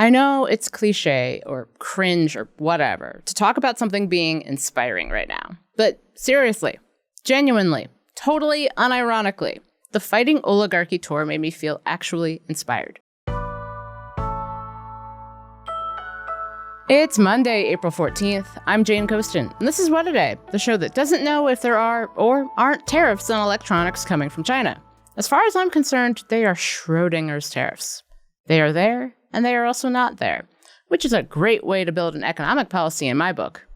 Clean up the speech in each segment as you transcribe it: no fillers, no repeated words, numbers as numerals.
I know it's cliche or cringe or whatever to talk about something being inspiring right now. But seriously, genuinely, totally unironically, the Fighting Oligarchy tour made me feel actually inspired. It's Monday, April 14th. I'm Jane Coaston, and this is What A Day, the show that doesn't know if there are or aren't tariffs on electronics coming from China. As far as I'm concerned, they are Schrodinger's tariffs. They are there, and they are also not there, which is a great way to build an economic policy in my book.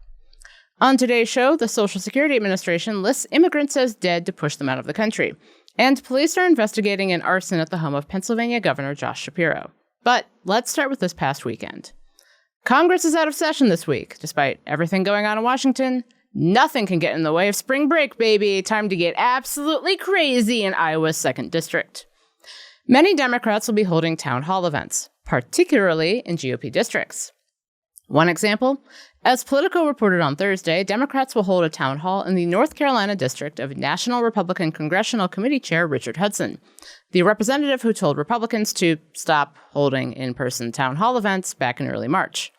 On today's show, the Social Security Administration lists immigrants as dead to push them out of the country, and police are investigating an arson at the home of Pennsylvania Governor Josh Shapiro. But let's start with this past weekend. Congress is out of session this week. Despite everything going on in Washington, nothing can get in the way of spring break, baby. Time to get absolutely crazy in Iowa's 2nd District. Many Democrats will be holding town hall events, particularly in GOP districts. One example, as Politico reported on Thursday, Democrats will hold a town hall in the North Carolina district of National Republican Congressional Committee Chair Richard Hudson, the representative who told Republicans to stop holding in-person town hall events back in early March.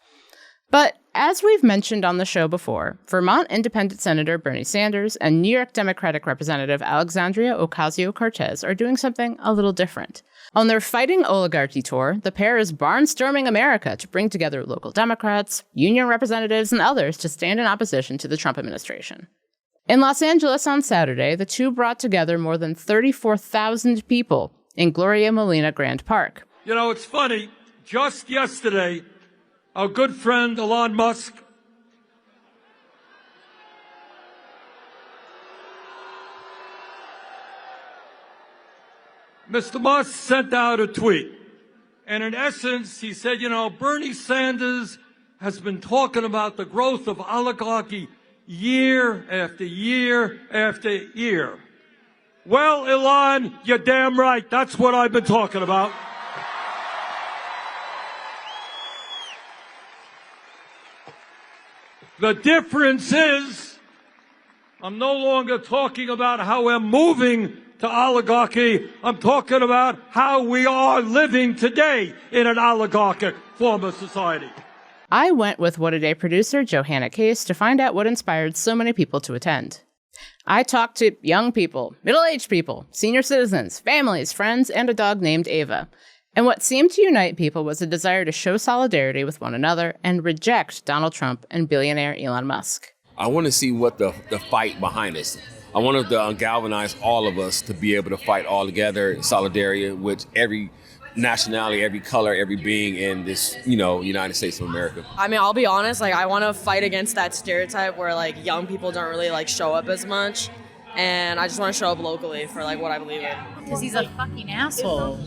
But as we've mentioned on the show before, Vermont Independent Senator Bernie Sanders and New York Democratic Representative Alexandria Ocasio-Cortez are doing something a little different. On their Fighting Oligarchy tour, the pair is barnstorming America to bring together local Democrats, union representatives, and others to stand in opposition to the Trump administration. In Los Angeles on Saturday, the two brought together more than 34,000 people in Gloria Molina Grand Park. You know, it's funny. Just yesterday, our good friend Elon Musk Mr. Musk sent out a tweet, and in essence, he said, Bernie Sanders has been talking about the growth of oligarchy year after year after year. Well, Elon, you're damn right. That's what I've been talking about. The difference is I'm no longer talking about how we're moving to oligarchy. I'm talking about how we are living today in an oligarchic form of society. I went with What A Day producer Johanna Case to find out what inspired so many people to attend. I talked to young people, middle-aged people, senior citizens, families, friends, and a dog named Ava. And what seemed to unite people was a desire to show solidarity with one another and reject Donald Trump and billionaire Elon Musk. I want to see what the fight behind us. I wanted to galvanize all of us to be able to fight all together in solidarity with every nationality, every color, every being in this, United States of America. I mean, I'll be honest, I want to fight against that stereotype where, young people don't really, show up as much. And I just want to show up locally for, what I believe in. Because he's a fucking asshole.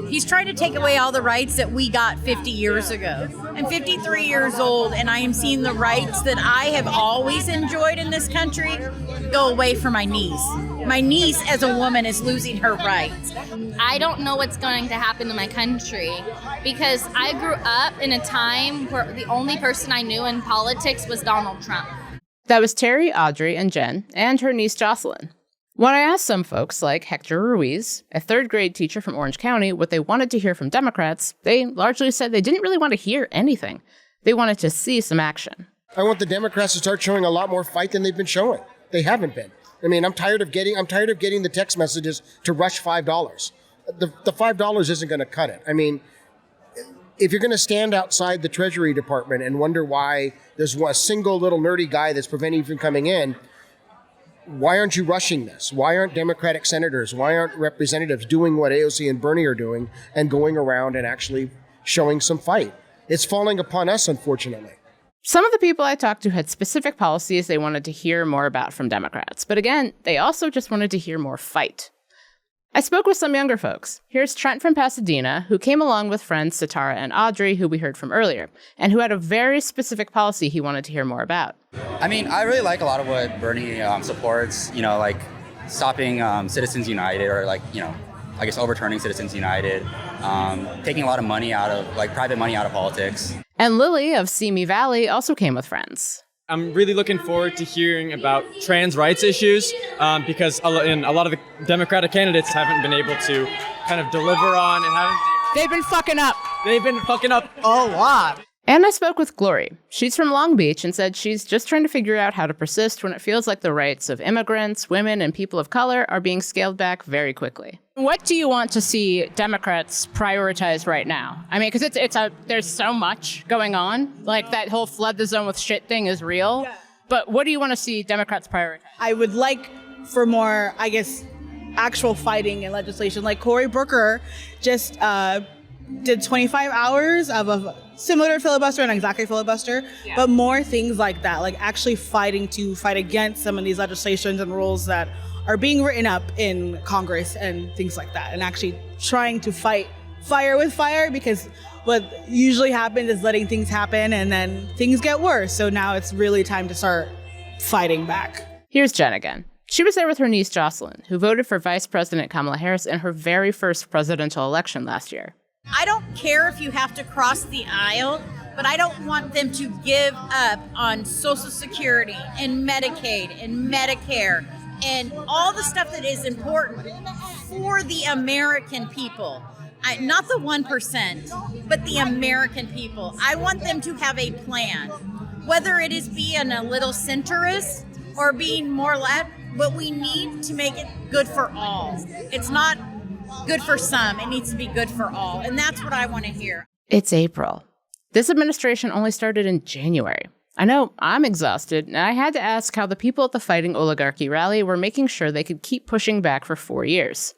He's trying to take away all the rights that we got 50 years ago. I'm 53 years old, and I am seeing the rights that I have always enjoyed in this country go away for my niece. My niece, as a woman, is losing her rights. I don't know what's going to happen to my country because I grew up in a time where the only person I knew in politics was Donald Trump. That was Terry, Audrey, and Jen, and her niece Jocelyn. When I asked some folks, like Hector Ruiz, a third-grade teacher from Orange County, what they wanted to hear from Democrats, they largely said they didn't really want to hear anything. They wanted to see some action. I want the Democrats to start showing a lot more fight than they've been showing. They haven't been. I mean, I'm tired of getting the text messages to rush $5. The $5 isn't going to cut it. I mean, if you're going to stand outside the Treasury Department and wonder why there's a single little nerdy guy that's preventing you from coming in, why aren't you rushing this? Why aren't Democratic senators, why aren't representatives doing what AOC and Bernie are doing and going around and actually showing some fight? It's falling upon us, unfortunately. Some of the people I talked to had specific policies they wanted to hear more about from Democrats. But again, they also just wanted to hear more fight. I spoke with some younger folks. Here's Trent from Pasadena, who came along with friends Satara and Audrey, who we heard from earlier, and who had a very specific policy he wanted to hear more about. I mean, I really like a lot of what Bernie supports, stopping Citizens United or overturning Citizens United, taking a lot of money out of, private money out of politics. And Lily of Simi Valley also came with friends. I'm really looking forward to hearing about trans rights issues because a lot of the Democratic candidates haven't been able to kind of deliver on and haven't. They've been fucking up. They've been fucking up a lot. And I spoke with Glory. She's from Long Beach and said she's just trying to figure out how to persist when it feels like the rights of immigrants, women, and people of color are being scaled back very quickly. What do you want to see Democrats prioritize right now? I mean, because there's so much going on. Like that whole flood the zone with shit thing is real. Yeah. But what do you want to see Democrats prioritize? I would like for more, I guess, actual fighting and legislation. Like Cory Booker just did 25 hours of a similar filibuster, not exactly filibuster, but more things like that, like actually fighting to fight against some of these legislations and rules that are being written up in Congress and things like that, and actually trying to fight fire with fire, because what usually happens is letting things happen and then things get worse. So now it's really time to start fighting back. Here's Jen again. She was there with her niece Jocelyn, who voted for Vice President Kamala Harris in her very first presidential election last year. I don't care if you have to cross the aisle, but I don't want them to give up on Social Security and Medicaid and Medicare and all the stuff that is important for the American people. Not the 1%, but the American people. I want them to have a plan, whether it is being a little centrist or being more left, but we need to make it good for all. It's not good for some, it needs to be good for all. And that's what I want to hear. It's April. This administration only started in January. I know I'm exhausted, and I had to ask how the people at the Fighting Oligarchy rally were making sure they could keep pushing back for 4 years.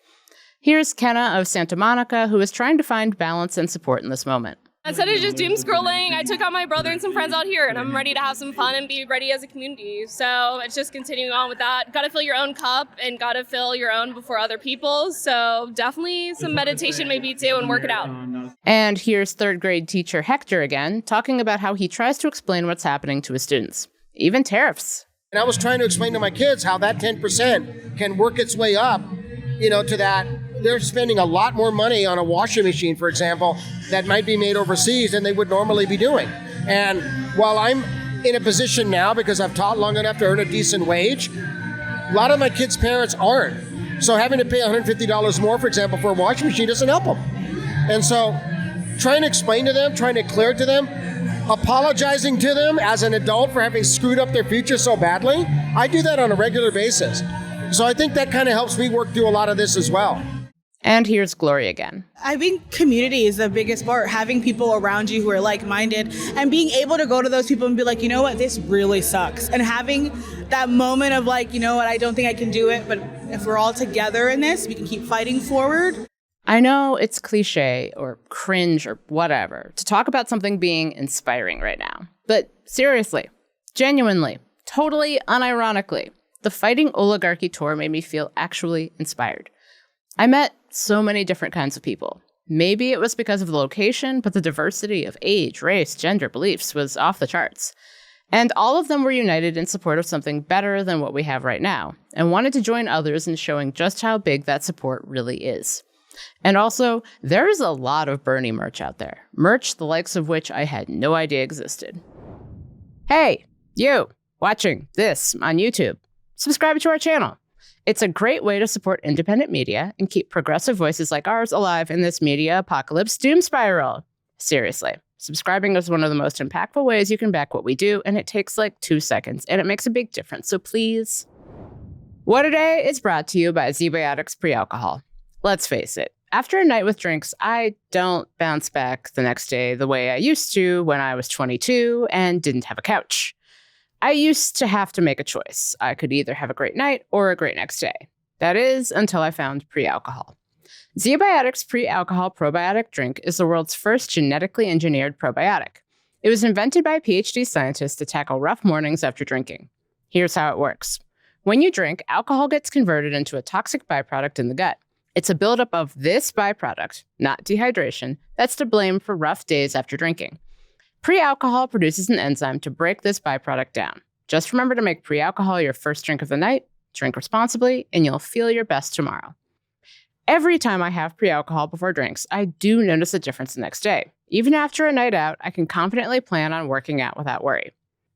Here's Kenna of Santa Monica, who is trying to find balance and support in this moment. Instead of just doom scrolling, I took out my brother and some friends out here, and I'm ready to have some fun and be ready as a community. So it's just continuing on with that. Got to fill your own cup and got to fill your own before other people's. So definitely some meditation maybe too, and work it out. And here's third grade teacher Hector again, talking about how he tries to explain what's happening to his students, even tariffs. And I was trying to explain to my kids how that 10% can work its way up, to that. They're spending a lot more money on a washing machine, for example, that might be made overseas than they would normally be doing. And while I'm in a position now, because I've taught long enough to earn a decent wage, a lot of my kids' parents aren't. So having to pay $150 more, for example, for a washing machine doesn't help them. And so trying to explain to them, trying to clear it to them, apologizing to them as an adult for having screwed up their future so badly, I do that on a regular basis. So I think that kind of helps me work through a lot of this as well. And here's Glory again. I think community is the biggest part, having people around you who are like-minded and being able to go to those people and be like, you know what, this really sucks. And having that moment of like, you know what, I don't think I can do it, but if we're all together in this, we can keep fighting forward. I know it's cliche or cringe or whatever to talk about something being inspiring right now. But seriously, genuinely, totally unironically, the Fighting Oligarchy tour made me feel actually inspired. I met so many different kinds of people. Maybe it was because of the location, but the diversity of age, race, gender, beliefs was off the charts. And all of them were united in support of something better than what we have right now, and wanted to join others in showing just how big that support really is. And also, there is a lot of Bernie merch out there. Merch the likes of which I had no idea existed. Hey, you, watching this on YouTube. Subscribe to our channel. It's a great way to support independent media and keep progressive voices like ours alive in this media apocalypse doom spiral. Seriously, subscribing is one of the most impactful ways you can back what we do, and it takes like 2 seconds, and it makes a big difference, so please. What Today is brought to you by ZBiotics Pre-Alcohol. Let's face it, after a night with drinks, I don't bounce back the next day the way I used to when I was 22 and didn't have a couch. I used to have to make a choice. I could either have a great night or a great next day. That is, until I found pre-alcohol. ZBiotics Pre-Alcohol Probiotic Drink is the world's first genetically engineered probiotic. It was invented by PhD scientists to tackle rough mornings after drinking. Here's how it works. When you drink, alcohol gets converted into a toxic byproduct in the gut. It's a buildup of this byproduct, not dehydration, that's to blame for rough days after drinking. Pre-alcohol produces an enzyme to break this byproduct down. Just remember to make pre-alcohol your first drink of the night, drink responsibly, and you'll feel your best tomorrow. Every time I have pre-alcohol before drinks, I do notice a difference the next day. Even after a night out, I can confidently plan on working out without worry.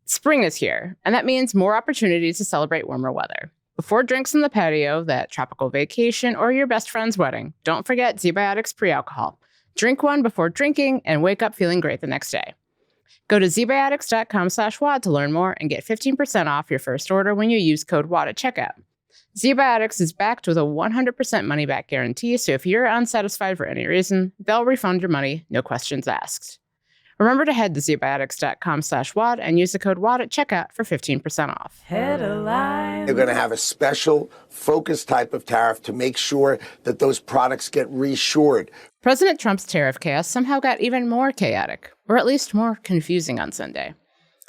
Spring is here, and that means more opportunities to celebrate warmer weather. Before drinks on the patio, that tropical vacation, or your best friend's wedding, don't forget ZBiotics Pre-Alcohol. Drink one before drinking and wake up feeling great the next day. Go to zbiotics.com/WAD to learn more and get 15% off your first order when you use code WAD at checkout. ZBiotics is backed with a 100% money-back guarantee, so if you're unsatisfied for any reason, they'll refund your money, no questions asked. Remember to head to zbiotics.com/WAD and use the code WAD at checkout for 15% off. They're going to have a special, focused type of tariff to make sure that those products get reassured. President Trump's tariff chaos somehow got even more chaotic, or at least more confusing on Sunday.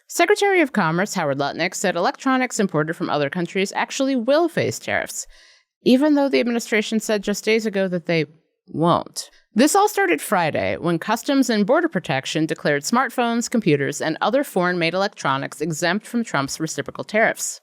Secretary of Commerce Howard Lutnick said electronics imported from other countries actually will face tariffs, even though the administration said just days ago that they won't. This all started Friday when Customs and Border Protection declared smartphones, computers, and other foreign-made electronics exempt from Trump's reciprocal tariffs.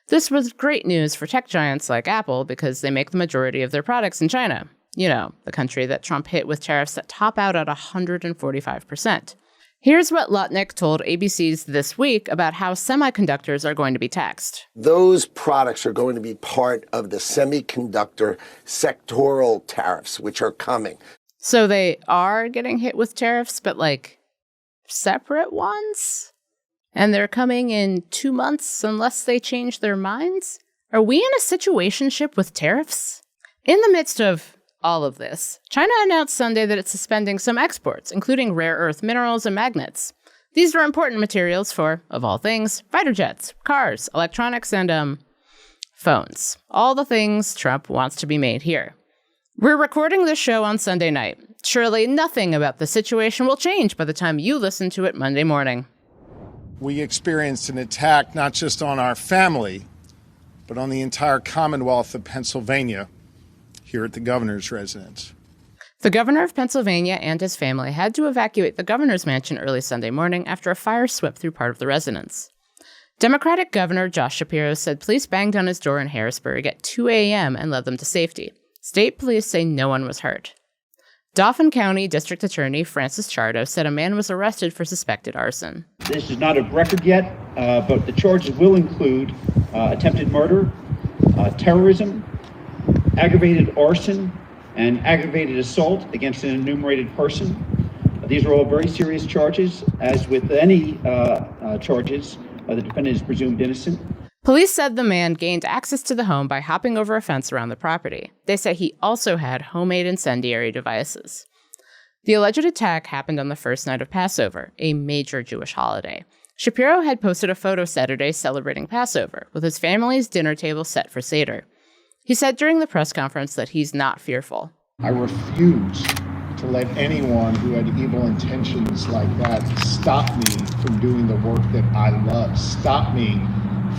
This was great news for tech giants like Apple because they make the majority of their products in China. You know, the country that Trump hit with tariffs that top out at 145%. Here's what Lutnick told ABC's This Week about how semiconductors are going to be taxed. Those products are going to be part of the semiconductor sectoral tariffs, which are coming. So they are getting hit with tariffs, but like separate ones? And they're coming in 2 months unless they change their minds? Are we in a situationship with tariffs? In the midst of all of this, China announced Sunday that it's suspending some exports, including rare earth minerals and magnets. These are important materials for, of all things, fighter jets, cars, electronics, and, phones. All the things Trump wants to be made here. We're recording this show on Sunday night. Surely nothing about the situation will change by the time you listen to it Monday morning. We experienced an attack not just on our family, but on the entire Commonwealth of Pennsylvania here at the governor's residence. The governor of Pennsylvania and his family had to evacuate the governor's mansion early Sunday morning after a fire swept through part of the residence. Democratic Governor Josh Shapiro said police banged on his door in Harrisburg at 2 a.m. and led them to safety. State police say no one was hurt. Dauphin County District Attorney Francis Chardo said a man was arrested for suspected arson. This is not a record yet, but the charges will include attempted murder, terrorism, aggravated arson, and aggravated assault against an enumerated person. These are all very serious charges. As with any charges, the defendant is presumed innocent. Police said the man gained access to the home by hopping over a fence around the property. They say he also had homemade incendiary devices. The alleged attack happened on the first night of Passover, a major Jewish holiday. Shapiro had posted a photo Saturday celebrating Passover, with his family's dinner table set for Seder. He said during the press conference that he's not fearful. I refuse to let anyone who had evil intentions like that stop me from doing the work that I love, stop me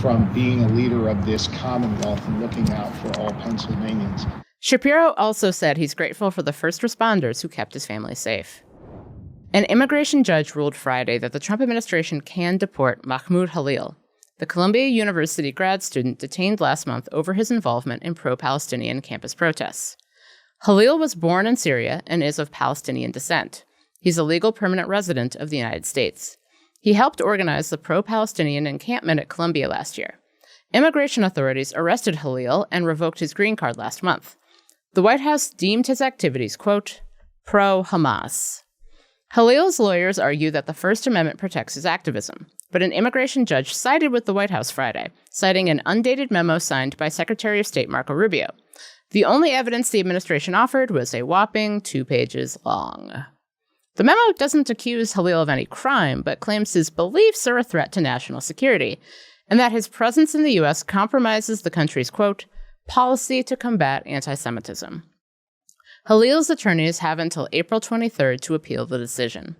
from being a leader of this Commonwealth and looking out for all Pennsylvanians. Shapiro also said he's grateful for the first responders who kept his family safe. An immigration judge ruled Friday that the Trump administration can deport Mahmoud Khalil, the Columbia University grad student detained last month over his involvement in pro-Palestinian campus protests. Khalil was born in Syria and is of Palestinian descent. He's a legal permanent resident of the United States. He helped organize the pro-Palestinian encampment at Columbia last year. Immigration authorities arrested Khalil and revoked his green card last month. The White House deemed his activities, quote, pro-Hamas. Khalil's lawyers argue that the First Amendment protects his activism, but an immigration judge sided with the White House Friday, citing an undated memo signed by Secretary of State Marco Rubio. The only evidence the administration offered was a whopping 2 pages long. The memo doesn't accuse Khalil of any crime, but claims his beliefs are a threat to national security, and that his presence in the U.S. compromises the country's, quote, policy to combat anti-Semitism. Khalil's attorneys have until April 23rd to appeal the decision.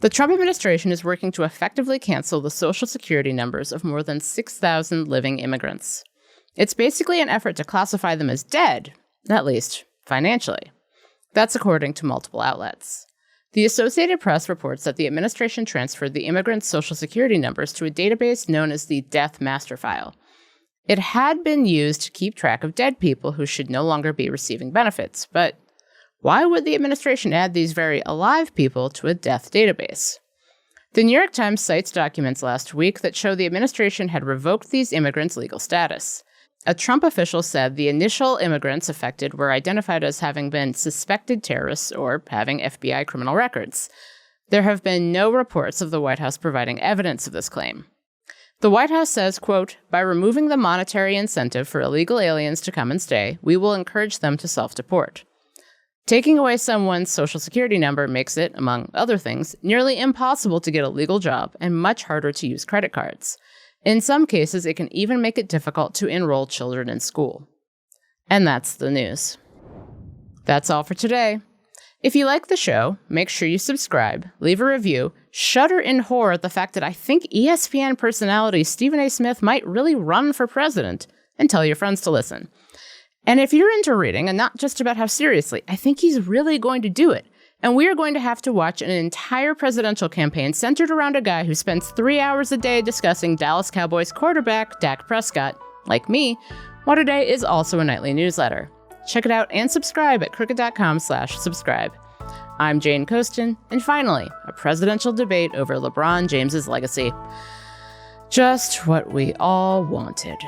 The Trump administration is working to effectively cancel the Social Security numbers of more than 6,000 living immigrants. It's basically an effort to classify them as dead, at least financially. That's according to multiple outlets. The Associated Press reports that the administration transferred the immigrants' Social Security numbers to a database known as the Death Master File. It had been used to keep track of dead people who should no longer be receiving benefits, but why would the administration add these very alive people to a death database? The New York Times cites documents last week that show the administration had revoked these immigrants' legal status. A Trump official said the initial immigrants affected were identified as having been suspected terrorists or having FBI criminal records. There have been no reports of the White House providing evidence of this claim. The White House says, quote, by removing the monetary incentive for illegal aliens to come and stay, we will encourage them to self-deport. Taking away someone's social security number makes it, among other things, nearly impossible to get a legal job and much harder to use credit cards. In some cases, it can even make it difficult to enroll children in school. And that's the news. That's all for today. If you like the show, make sure you subscribe, leave a review, shudder in horror at the fact that I think ESPN personality Stephen A. Smith might really run for president, and tell your friends to listen. And if you're into reading, and not just about how seriously, I think he's really going to do it. And we are going to have to watch an entire presidential campaign centered around a guy who spends 3 hours a day discussing Dallas Cowboys quarterback Dak Prescott. Like me, What A Day is also a nightly newsletter. Check it out and subscribe at crooked.com/subscribe. I'm Jane Coaston, and finally, a presidential debate over LeBron James's legacy. Just what we all wanted.